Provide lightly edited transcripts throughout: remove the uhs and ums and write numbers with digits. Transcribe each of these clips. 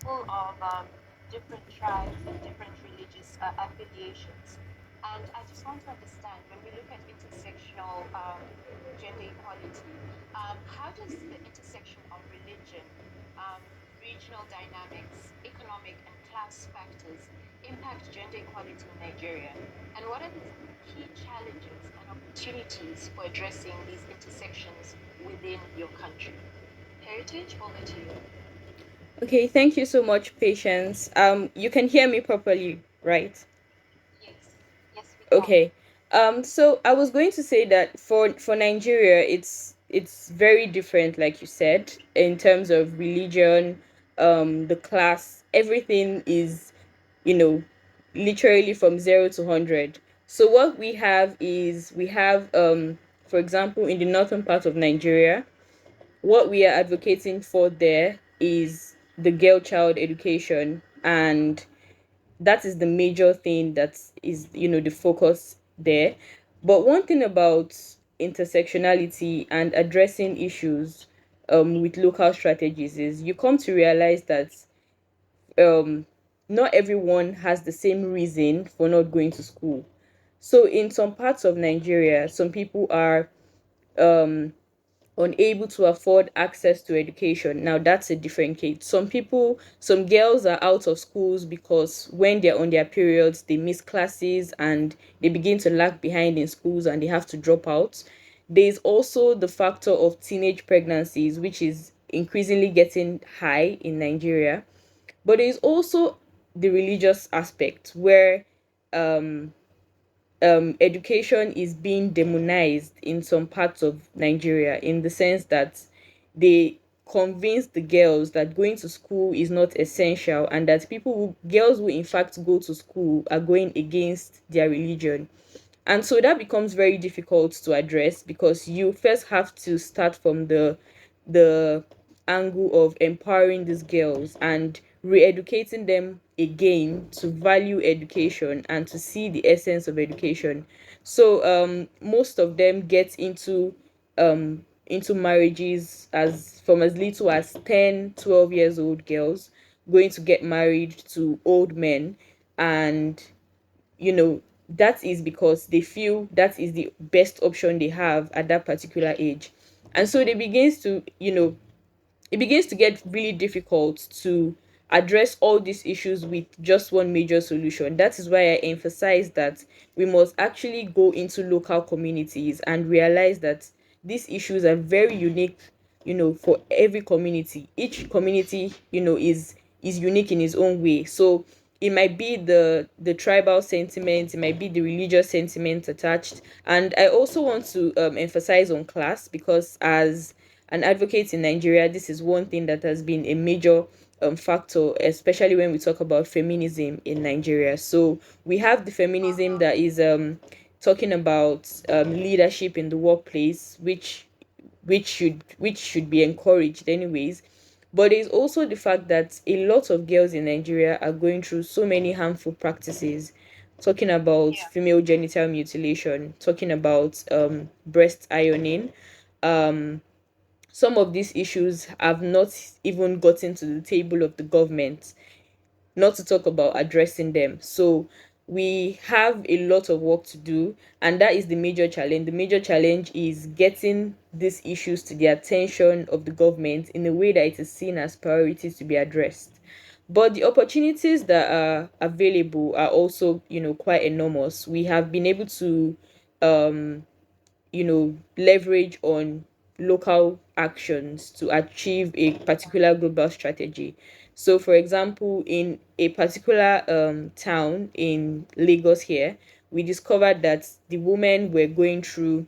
full of different tribes and different religious affiliations. And I just want to understand when we look at intersectional gender equality, how does the intersection of religion, um, regional dynamics, economic and class factors impact gender equality in Nigeria? And what are the key challenges and opportunities for addressing these intersections within your country? Heritage, over to you. Okay, thank you so much, Patience. You can hear me properly, right? Yes, yes, we can. Okay. So I was going to say that for Nigeria, it's very different, like you said, in terms of religion, the class, everything is, you know, literally from 0 to 100. So what we have is we have, for example, in the northern part of Nigeria, what we are advocating for there is the girl child education, and that is the major thing that is, the focus there. But one thing about intersectionality and addressing issues with local strategies is you come to realize that um not everyone has the same reason for not going to school. So in some parts of Nigeria, some people are um unable to afford access to education. Now that's a different case. Some girls are out of schools because when they're on their periods, they miss classes and they begin to lag behind in schools and they have to drop out. There's also the factor of teenage pregnancies, which is increasingly getting high in Nigeria. But there's also the religious aspect where um education is being demonized in some parts of Nigeria, in the sense that they convince the girls that going to school is not essential, and that girls who in fact go to school are going against their religion. And so that becomes very difficult to address because you first have to start from the angle of empowering these girls and re-educating them again to value education and to see the essence of education. So most of them get into marriages as from as little as 10, 12 years old girls going to get married to old men. And that is because they feel that is the best option they have at that particular age. And so it begins to get really difficult to address all these issues with just one major solution. That is why I emphasize that we must actually go into local communities and realize that these issues are very unique, for every community. Each community, is unique in its own way. So it might be the tribal sentiment, it might be the religious sentiment attached. And I also want to emphasize on class, because as an advocate in Nigeria, this is one thing that has been a major factor, especially when we talk about feminism in Nigeria. So we have the feminism that is talking about leadership in the workplace, which should be encouraged anyways. But there's also the fact that a lot of girls in Nigeria are going through so many harmful practices, talking about Yeah. female genital mutilation, talking about breast ironing. Um, some of these issues have not even gotten to the table of the government, not to talk about addressing them. So we have a lot of work to do, and that is the major challenge. The major challenge is getting these issues to the attention of the government in a way that it is seen as priorities to be addressed. But the opportunities that are available are also, quite enormous. We have been able to um leverage on local actions to achieve a particular global strategy. So for example, in a particular town in Lagos here, we discovered that the women were going through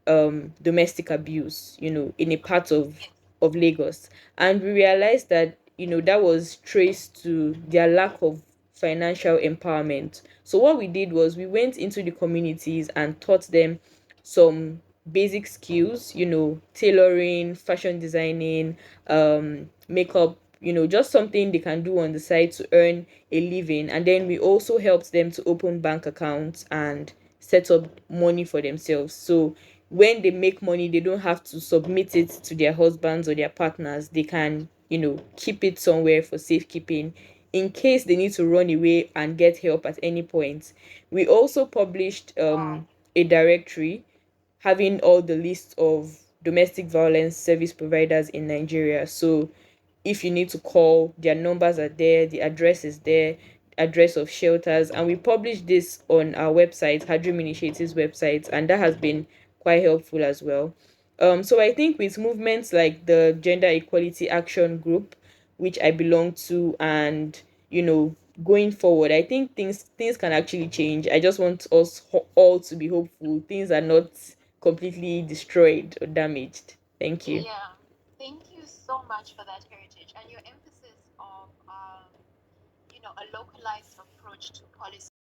domestic abuse, in a part of Lagos. And we realized that, that was traced to their lack of financial empowerment. So what we did was we went into the communities and taught them some basic skills, tailoring, fashion designing, makeup, just something they can do on the side to earn a living. And then we also helped them to open bank accounts and set up money for themselves. So when they make money, they don't have to submit it to their husbands or their partners. They can, keep it somewhere for safekeeping in case they need to run away and get help at any point. We also published Wow. a directory having all the list of domestic violence service providers in Nigeria. So if you need to call, their numbers are there, the address is there, address of shelters, and we publish this on our website, Hadrim Initiative's website, and that has been quite helpful as well. So I think with movements like the Gender Equality Action Group, which I belong to, and going forward, I think things can actually change. I just want us all to be hopeful. Things are not completely destroyed or damaged. Thank you. Yeah. Thank you so much for that heritage and your emphasis of a localized approach to policy